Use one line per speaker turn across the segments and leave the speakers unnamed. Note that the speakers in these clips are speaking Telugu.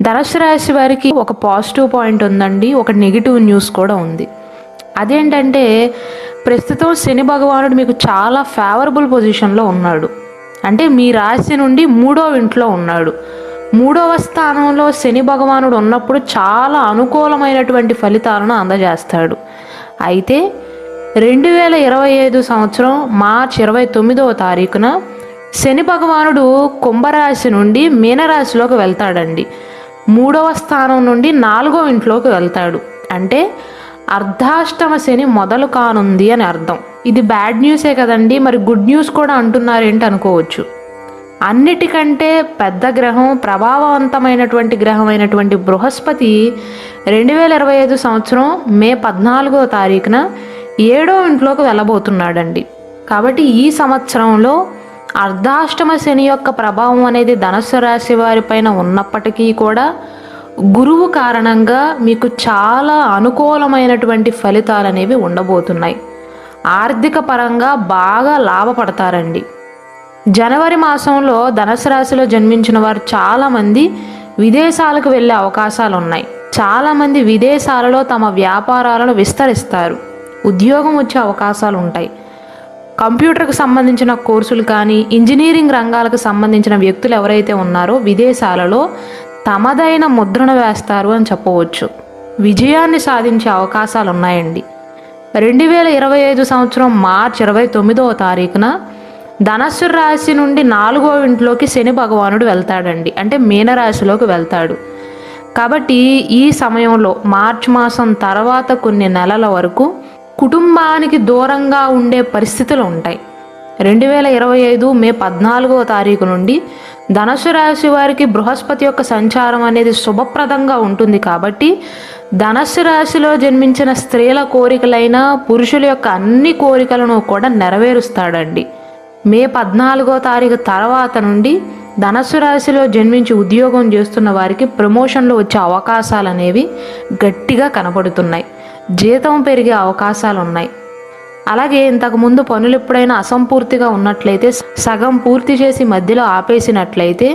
ధనుస్సు రాశి వారికి ఒక పాజిటివ్ పాయింట్ ఉందండి. ఒక నెగిటివ్ న్యూస్ కూడా ఉంది. అదేంటంటే ప్రస్తుతం శని భగవానుడు మీకు చాలా ఫేవరబుల్ పొజిషన్లో ఉన్నాడు. అంటే మీ రాశి నుండి 3వ ఇంట్లో ఉన్నాడు. 3వ స్థానంలో శని భగవానుడు ఉన్నప్పుడు చాలా అనుకూలమైనటువంటి ఫలితాలను అందజేస్తాడు. అయితే 2025 సంవత్సరం మార్చి 29వ తారీఖున శని భగవానుడు కుంభరాశి నుండి మీనరాశిలోకి వెళ్తాడండి. 3వ స్థానం నుండి 4వ ఇంట్లోకి వెళ్తాడు. అంటే అర్ధాష్టమ శని మొదలు కానుంది అని అర్థం. ఇది బ్యాడ్ న్యూసే కదండి, మరి గుడ్ న్యూస్ కూడా అంటున్నారేంటి అనుకోవచ్చు. అన్నిటికంటే పెద్ద గ్రహం, ప్రభావవంతమైనటువంటి గ్రహం అయినటువంటి బృహస్పతి 2025 సంవత్సరం మే 14వ తారీఖున 7వ ఇంట్లోకి వెళ్ళబోతున్నాడండి. కాబట్టి ఈ సంవత్సరంలో అర్ధాష్టమ శని యొక్క ప్రభావం అనేది ధనుస్సు రాశి వారిపైన ఉన్నప్పటికీ కూడా గురువు కారణంగా మీకు చాలా అనుకూలమైనటువంటి ఫలితాలు అనేవి ఉండబోతున్నాయి. ఆర్థిక పరంగా బాగా లాభపడతారండి. జనవరి మాసంలో ధనుస్సు రాశిలో జన్మించిన వారు చాలామంది విదేశాలకు వెళ్ళే అవకాశాలు ఉన్నాయి. చాలామంది విదేశాలలో తమ వ్యాపారాలను విస్తరిస్తారు. ఉద్యోగం వచ్చే అవకాశాలు ఉంటాయి. కంప్యూటర్కి సంబంధించిన కోర్సులు కానీ, ఇంజనీరింగ్ రంగాలకు సంబంధించిన వ్యక్తులు ఎవరైతే ఉన్నారో విదేశాలలో తమదైన ముద్రను వేస్తారు అని చెప్పవచ్చు. విజయాన్ని సాధించే అవకాశాలు ఉన్నాయండి. 2025 సంవత్సరం మార్చి 29వ తారీఖున ధనుస్సు రాశి నుండి 4వ ఇంట్లోకి శని భగవానుడు వెళ్తాడండి. అంటే మీనరాశిలోకి వెళ్తాడు. కాబట్టి ఈ సమయంలో మార్చి మాసం తర్వాత కొన్ని నెలల వరకు కుటుంబానికి దూరంగా ఉండే పరిస్థితులు ఉంటాయి. 2025 మే 14వ తారీఖు నుండి ధనుస్సు రాశి వారికి బృహస్పతి యొక్క సంచారం అనేది శుభప్రదంగా ఉంటుంది. కాబట్టి ధనుస్సు రాశిలో జన్మించిన స్త్రీల కోరికలైన, పురుషుల యొక్క అన్ని కోరికలను కూడా నెరవేరుస్తాడండి. మే 14వ తారీఖు తర్వాత నుండి ధనుస్సు రాశిలో జన్మించి ఉద్యోగం చేస్తున్న వారికి ప్రమోషన్లు వచ్చే అవకాశాలు అనేవి గట్టిగా కనపడుతున్నాయి. జీతం పెరిగే అవకాశాలు ఉన్నాయి. అలాగే ఇంతకుముందు పనులు ఎప్పుడైనా అసంపూర్తిగా ఉన్నట్లయితే సగం పూర్తి చేసి మధ్యలో ఆపేసినట్లయితే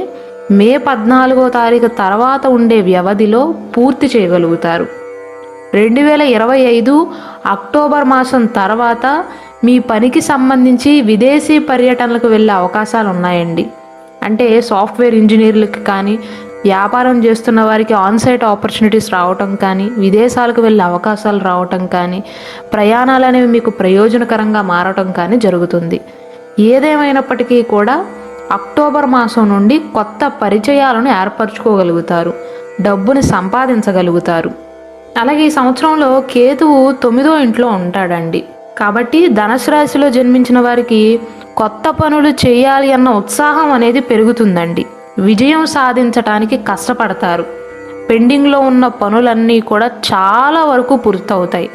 మే 14వ తారీఖు తర్వాత ఉండే వ్యవధిలో పూర్తి చేయగలుగుతారు. 2025 అక్టోబర్ మాసం తర్వాత మీ పనికి సంబంధించి విదేశీ పర్యటనలకు వెళ్ళే అవకాశాలు ఉన్నాయండి. అంటే సాఫ్ట్వేర్ ఇంజనీర్లకు కానీ, వ్యాపారం చేస్తున్న వారికి ఆన్సైట్ ఆపర్చునిటీస్ రావటం కానీ, విదేశాలకు వెళ్ళే అవకాశాలు రావటం కానీ, ప్రయాణాలు అనేవి మీకు ప్రయోజనకరంగా మారటం కానీ జరుగుతుంది. ఏదేమైనప్పటికీ కూడా అక్టోబర్ మాసం నుండి కొత్త పరిచయాలను ఏర్పరచుకోగలుగుతారు, డబ్బుని సంపాదించగలుగుతారు. అలాగే ఈ సంవత్సరంలో కేతువు 9వ ఇంట్లో ఉంటాడండి. కాబట్టి ధనుస్సు రాశిలో జన్మించిన వారికి కొత్త పనులు చేయాలి అన్న ఉత్సాహం అనేది పెరుగుతుందండి. విజయం సాధించటానికి కష్టపడతారు. పెండింగ్లో ఉన్న పనులన్నీ కూడా చాలా వరకు పూర్తవుతాయి.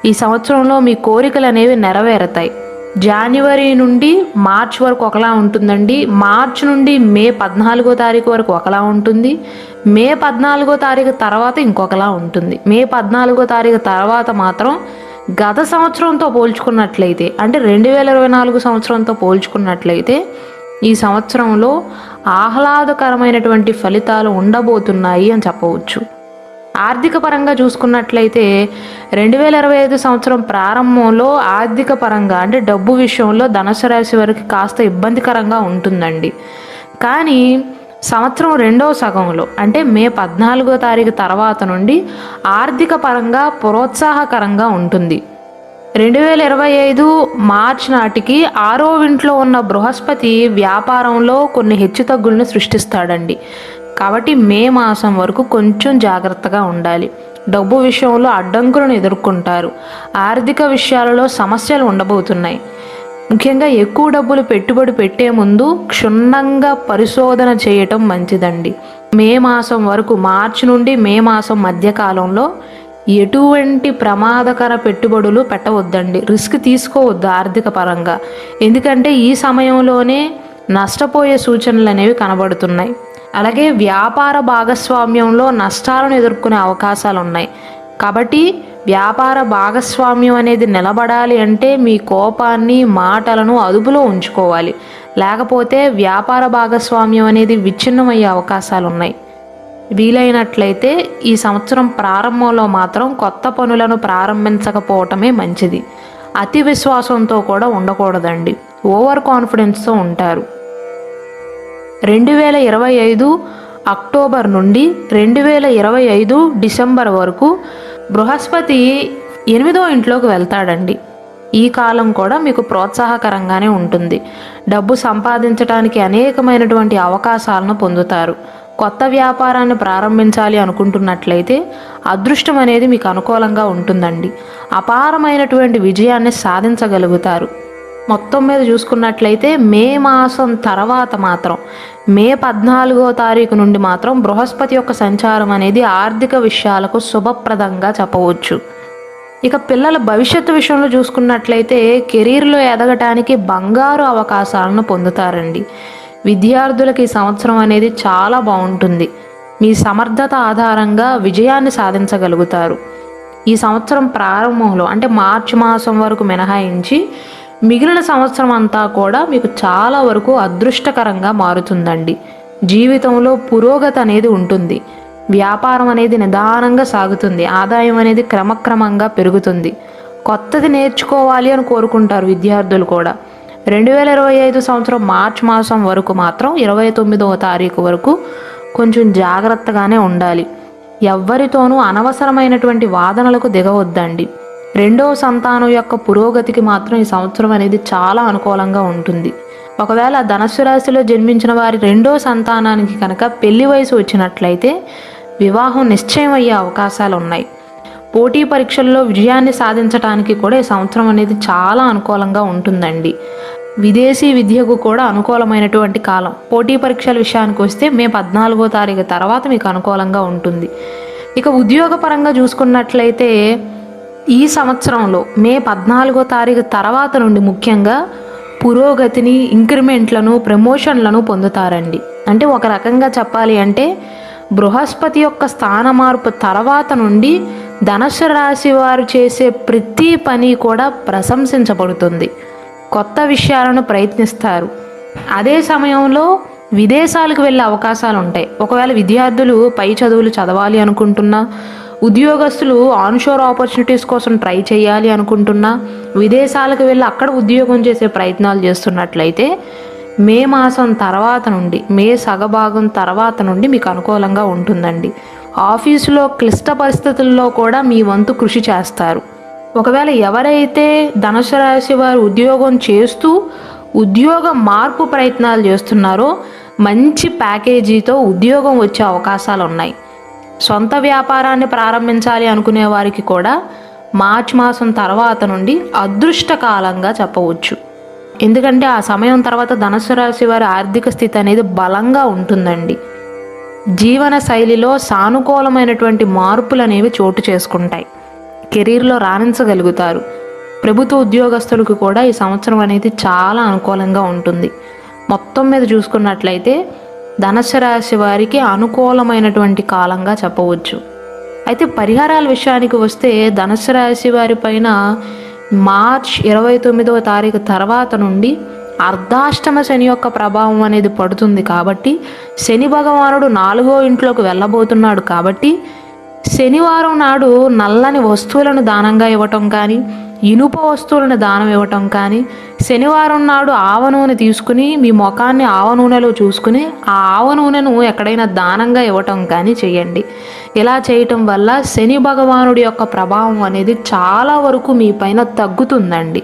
ఈ సంవత్సరంలో మీ కోరికలు అనేవి నెరవేరుతాయి. జనవరి నుండి మార్చి వరకు ఒకలా ఉంటుందండి. మార్చి నుండి మే 14వ తారీఖు వరకు ఒకలా ఉంటుంది. మే 14వ తారీఖు తర్వాత ఇంకొకలా ఉంటుంది. మే 14వ తారీఖు తర్వాత మాత్రం గత సంవత్సరంతో పోల్చుకున్నట్లయితే, అంటే 2024 సంవత్సరంతో పోల్చుకున్నట్లయితే ఈ సంవత్సరంలో ఆహ్లాదకరమైనటువంటి ఫలితాలు ఉండబోతున్నాయి అని చెప్పవచ్చు. ఆర్థిక పరంగా చూసుకున్నట్లయితే 2025 సంవత్సరం ప్రారంభంలో ఆర్థిక పరంగా అంటే డబ్బు విషయంలో ధనుస్సు రాశి వారికి కాస్త ఇబ్బందికరంగా ఉంటుందండి. కానీ సంవత్సరం రెండవ సగంలో అంటే మే 14వ తారీఖు తర్వాత నుండి ఆర్థిక పరంగా ప్రోత్సాహకరంగా ఉంటుంది. 2025 మార్చి నాటికి 6వ ఇంట్లో ఉన్న బృహస్పతి వ్యాపారంలో కొన్ని హెచ్చుతగ్గులను సృష్టిస్తాడండి. కాబట్టి మే మాసం వరకు కొంచెం జాగ్రత్తగా ఉండాలి. డబ్బు విషయంలో అడ్డంకులను ఎదుర్కొంటారు. ఆర్థిక విషయాలలో సమస్యలు ఉండబోతున్నాయి. ముఖ్యంగా ఎక్కువ డబ్బులు పెట్టుబడి పెట్టే ముందు క్షుణ్ణంగా పరిశోధన చేయటం మంచిదండి. మే మాసం వరకు, మార్చి నుండి మే మాసం మధ్యకాలంలో ఎటువంటి ప్రమాదకర పెట్టుబడులు పెట్టవద్దండి. రిస్క్ తీసుకోవద్దు ఆర్థిక పరంగా. ఎందుకంటే ఈ సమయంలోనే నష్టపోయే సూచనలు అనేవి కనబడుతున్నాయి. అలాగే వ్యాపార భాగస్వామ్యంలో నష్టాలను ఎదుర్కొనే అవకాశాలు ఉన్నాయి. కాబట్టి వ్యాపార భాగస్వామ్యం అనేది నిలబడాలి అంటే మీ కోపాన్ని, మాటలను అదుపులో ఉంచుకోవాలి. లేకపోతే వ్యాపార భాగస్వామ్యం అనేది విచ్ఛిన్నమయ్యే అవకాశాలు ఉన్నాయి. వీలైనట్లయితే ఈ సంవత్సరం ప్రారంభంలో మాత్రం కొత్త పనులను ప్రారంభించకపోవటమే మంచిది. అతి విశ్వాసంతో కూడా ఉండకూడదండి, ఓవర్ కాన్ఫిడెన్స్తో ఉంటారు. 2025 అక్టోబర్ నుండి 2025 డిసెంబర్ వరకు బృహస్పతి 8వ ఇంట్లోకి వెళ్తాడండి. ఈ కాలం కూడా మీకు ప్రోత్సాహకరంగానే ఉంటుంది. డబ్బు సంపాదించడానికి అనేకమైనటువంటి అవకాశాలను పొందుతారు. కొత్త వ్యాపారాన్ని ప్రారంభించాలి అనుకుంటున్నట్లయితే అదృష్టం అనేది మీకు అనుకూలంగా ఉంటుందండి. అపారమైనటువంటి విజయాన్ని సాధించగలుగుతారు. మొత్తం మీద చూసుకున్నట్లయితే మే మాసం తర్వాత మాత్రం మే 14వ తారీఖు నుండి మాత్రం బృహస్పతి యొక్క సంచారం అనేది ఆర్థిక విషయాలకు శుభప్రదంగా చెప్పవచ్చు. ఇక పిల్లల భవిష్యత్తు విషయంలో చూసుకున్నట్లయితే కెరీర్లో ఎదగటానికి బంగారు అవకాశాలను పొందుతారండి. విద్యార్థులకు ఈ సంవత్సరం అనేది చాలా బాగుంటుంది. మీ సమర్థత ఆధారంగా విజయాన్ని సాధించగలుగుతారు. ఈ సంవత్సరం ప్రారంభంలో అంటే మార్చి మాసం వరకు మినహాయించి మిగిలిన సంవత్సరం అంతా కూడా మీకు చాలా వరకు అదృష్టకరంగా మారుతుందండి. జీవితంలో పురోగతి అనేది ఉంటుంది. వ్యాపారం అనేది నిదానంగా సాగుతుంది. ఆదాయం అనేది క్రమక్రమంగా పెరుగుతుంది. కొత్తది నేర్చుకోవాలి అని కోరుకుంటారు విద్యార్థులు కూడా. 2025 సంవత్సరం మార్చి మాసం వరకు మాత్రం 29వ తారీఖు వరకు కొంచెం జాగ్రత్తగానే ఉండాలి. ఎవ్వరితోనూ అనవసరమైనటువంటి వాదనలకు దిగవద్దండి. రెండవ సంతానం యొక్క పురోగతికి మాత్రం ఈ సంవత్సరం అనేది చాలా అనుకూలంగా ఉంటుంది. ఒకవేళ ధనుస్సు రాశిలో జన్మించిన వారి రెండో సంతానానికి కనుక పెళ్లి వయసు వచ్చినట్లయితే వివాహం నిశ్చయం అయ్యే అవకాశాలు ఉన్నాయి. పోటీ పరీక్షల్లో విజయాన్ని సాధించడానికి కూడా ఈ సంవత్సరం అనేది చాలా అనుకూలంగా ఉంటుందండి. విదేశీ విద్యకు కూడా అనుకూలమైనటువంటి కాలం. పోటీ పరీక్షల విషయానికి వస్తే మే 14వ తారీఖు తర్వాత మీకు అనుకూలంగా ఉంటుంది. ఇక ఉద్యోగపరంగా చూసుకున్నట్లయితే ఈ సంవత్సరంలో మే 14వ తారీఖు తర్వాత నుండి ముఖ్యంగా పురోగతిని, ఇంక్రిమెంట్లను, ప్రమోషన్లను పొందుతారండి. అంటే ఒక రకంగా చెప్పాలి అంటే బృహస్పతి యొక్క స్థాన మార్పు తర్వాత నుండి ధనుస్సు రాశి వారు చేసే ప్రతి పని కూడా ప్రశంసించబడుతుంది. కొత్త విషయాలను ప్రయత్నిస్తారు. అదే సమయంలో విదేశాలకు వెళ్ళే అవకాశాలు ఉంటాయి. ఒకవేళ విద్యార్థులు పై చదువులు చదవాలి అనుకుంటున్నా, ఉద్యోగస్తులు ఆన్షోర్ ఆపర్చునిటీస్ కోసం ట్రై చేయాలి అనుకుంటున్నా, విదేశాలకు వెళ్ళి అక్కడ ఉద్యోగం చేసే ప్రయత్నాలు చేస్తున్నట్లయితే మే మాసం తర్వాత నుండి, మే సగభాగం తర్వాత నుండి మీకు అనుకూలంగా ఉంటుందండి. ఆఫీసులో క్లిష్ట పరిస్థితుల్లో కూడా మీ వంతు కృషి చేస్తారు. ఒకవేళ ఎవరైతే ధనుసు రాశి వారు ఉద్యోగం చేస్తూ ఉద్యోగ మార్పు ప్రయత్నాలు చేస్తున్నారో మంచి ప్యాకేజీతో ఉద్యోగం వచ్చే అవకాశాలు ఉన్నాయి. సొంత వ్యాపారాన్ని ప్రారంభించాలి అనుకునే వారికి కూడా మార్చి మాసం తర్వాత నుండి అదృష్టకాలంగా చెప్పవచ్చు. ఎందుకంటే ఆ సమయం తర్వాత ధనుసు రాశి వారి ఆర్థిక స్థితి అనేది బలంగా ఉంటుందండి. జీవన శైలిలో సానుకూలమైనటువంటి మార్పులు అనేవి చోటు చేసుకుంటాయి. కెరీర్లో రాణించగలుగుతారు. ప్రభుత్వ ఉద్యోగస్తులకు కూడా ఈ సంవత్సరం అనేది చాలా అనుకూలంగా ఉంటుంది. మొత్తం మీద చూసుకున్నట్లయితే ధనుసు రాశి వారికి అనుకూలమైనటువంటి కాలంగా చెప్పవచ్చు. అయితే పరిహారాల విషయానికి వస్తే ధనుసు రాశి వారి పైన మార్చ్ 29వ తారీఖు తర్వాత నుండి అర్ధాష్టమ శని యొక్క ప్రభావం అనేది పడుతుంది. కాబట్టి శని భగవానుడు 4వ ఇంట్లోకి వెళ్ళబోతున్నాడు. కాబట్టి శనివారం నాడు నల్లని వస్తువులను దానంగా ఇవ్వటం కానీ, ఇనుప వస్తువులను దానం ఇవ్వటం కానీ, శనివారం నాడు ఆవ నూనె తీసుకుని మీ ముఖాన్ని ఆవ నూనెలో చూసుకుని ఆ ఆవ నూనెను ఎక్కడైనా దానంగా ఇవ్వటం కానీ చేయండి. ఇలా చేయటం వల్ల శని భగవానుడి యొక్క ప్రభావం అనేది చాలా వరకు మీ పైన తగ్గుతుందండి.